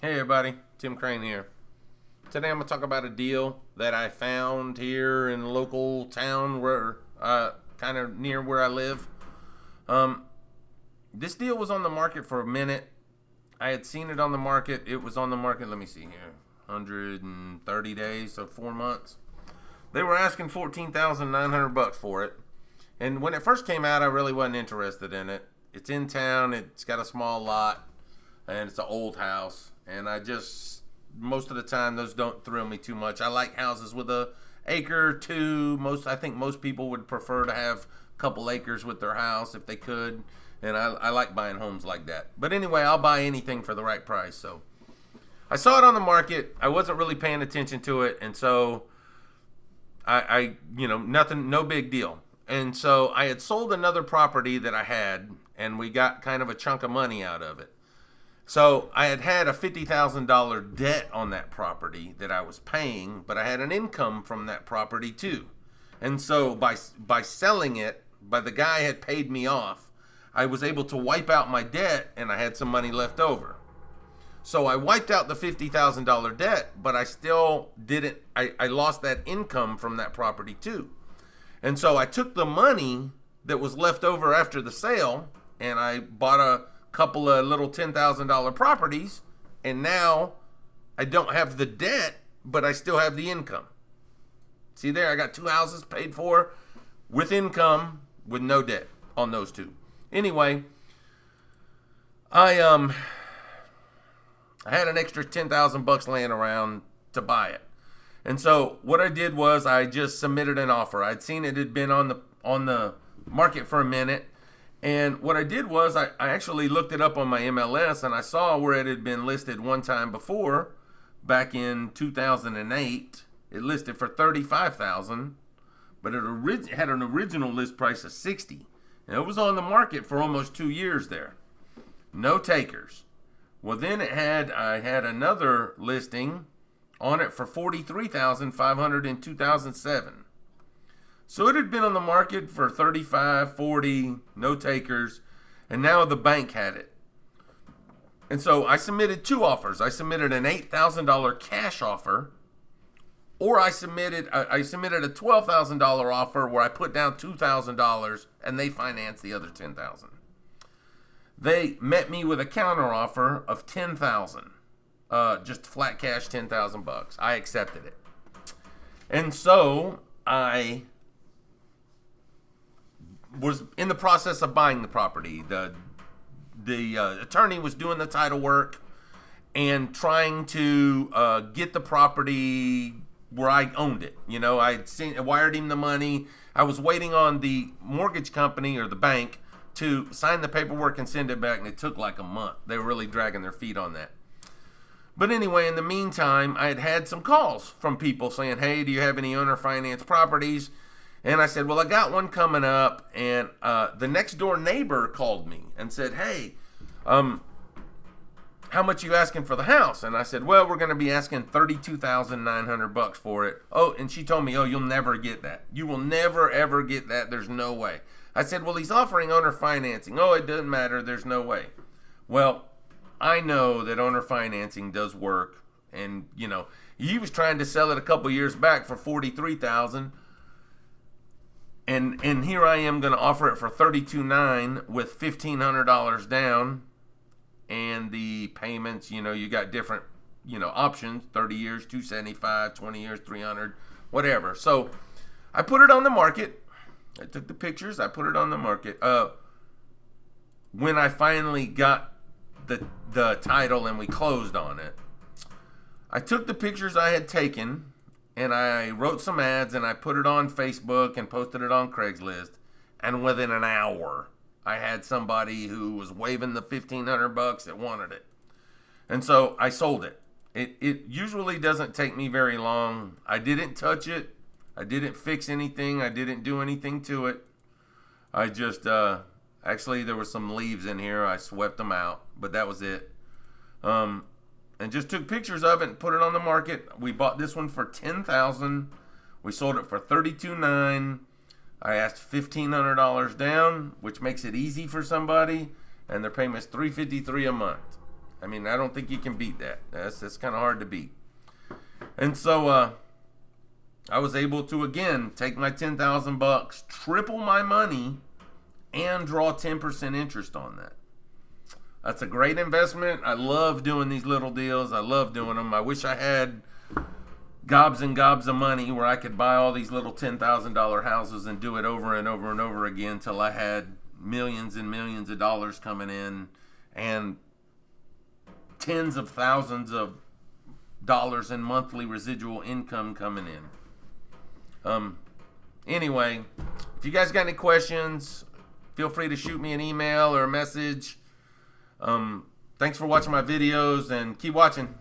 Hey everybody, Tim Crane here. Today I'm going to talk about a deal that I found here in a local town where, kind of near where I live. Um, this deal was on the market for a minute. I had seen it on the market. It was on the market, let me see here, 130 days, so 4 months. They were asking $14,900 for it. And when it first came out, I really wasn't interested in it. It's in town, it's got a small lot, and it's an old house. And I just, most of the time, those don't thrill me too much. I like houses with a acre or two. I think most people would prefer to have a couple acres with their house if they could. And I like buying homes like that. But anyway, I'll buy anything for the right price. So I saw it on the market. I wasn't really paying attention to it. And so nothing, no big deal. And so I had sold another property that I had, and we got kind of a chunk of money out of it. So I had a $50,000 debt on that property that I was paying, but I had an income from that property too. And so by selling it, by the guy had paid me off, I was able to wipe out my debt, and I had some money left over. So I wiped out the $50,000 debt, but I still didn't, I lost that income from that property too. And so I took the money that was left over after the sale, and I bought a couple of little $10,000 properties, and now I don't have the debt, but I still have the income. See there, I got two houses paid for with income with no debt on those two. Anyway, I had an extra $10,000 laying around to buy it. And so what I did was I just submitted an offer. I'd seen it had been on the market for a minute. And what I did was I actually looked it up on my MLS, and I saw where it had been listed one time before, back in 2008. It listed for $35,000, but it had an original list price of $60,000. And it was on the market for almost 2 years there. No takers. Well, then I had another listing on it for $43,500 in 2007. So it had been on the market for 35, 40, no takers, and now the bank had it. And so I submitted two offers. I submitted an $8,000 cash offer, or I submitted a $12,000 offer where I put down $2,000 and they financed the other $10,000. They met me with a counter offer of $10,000, just flat cash, $10,000. I accepted it, and so I was in the process of buying the property. The attorney was doing the title work and trying to get the property where I owned it. You know, I wired him the money. I was waiting on the mortgage company or the bank to sign the paperwork and send it back, and it took like a month. They were really dragging their feet on that. But anyway, in the meantime, I had some calls from people saying, hey, do you have any owner finance properties? And I said, well, I got one coming up. And the next door neighbor called me and said, hey, how much are you asking for the house? And I said, well, we're going to be asking $32,900 for it. Oh, and she told me, oh, you'll never get that. You will never, ever get that. There's no way. I said, well, he's offering owner financing. Oh, it doesn't matter. There's no way. Well, I know that owner financing does work. And, you know, he was trying to sell it a couple years back for $43,000. And here I am going to offer it for $32,900 with $1,500 down. And the payments, you know, you got different, options, 30 years, 275, 20 years, 300, whatever. So I put it on the market. I took the pictures. I put it on the market. When I finally got the title and we closed on it, I took the pictures I had taken and I wrote some ads and I put it on Facebook and posted it on Craigslist. And within an hour, I had somebody who was waving the $1,500 that wanted it. And so I sold it. It usually doesn't take me very long. I didn't touch it. I didn't fix anything. I didn't do anything to it. I just, actually there were some leaves in here. I swept them out, but that was it. And just took pictures of it and put it on the market. We bought this one for $10,000. We sold it for $32,900. I asked $1,500 down, which makes it easy for somebody, and their payment's $353 a month. I mean, I don't think you can beat that. That's kind of hard to beat. And so I was able to, again, take my $10,000, triple my money, and draw 10% interest on that. That's a great investment. I love doing these little deals. I love doing them. I wish I had gobs and gobs of money where I could buy all these little $10,000 houses and do it over and over and over again till I had millions and millions of dollars coming in and tens of thousands of dollars in monthly residual income coming in. Anyway, if you guys got any questions, feel free to shoot me an email or a message. Thanks for watching my videos, and keep watching.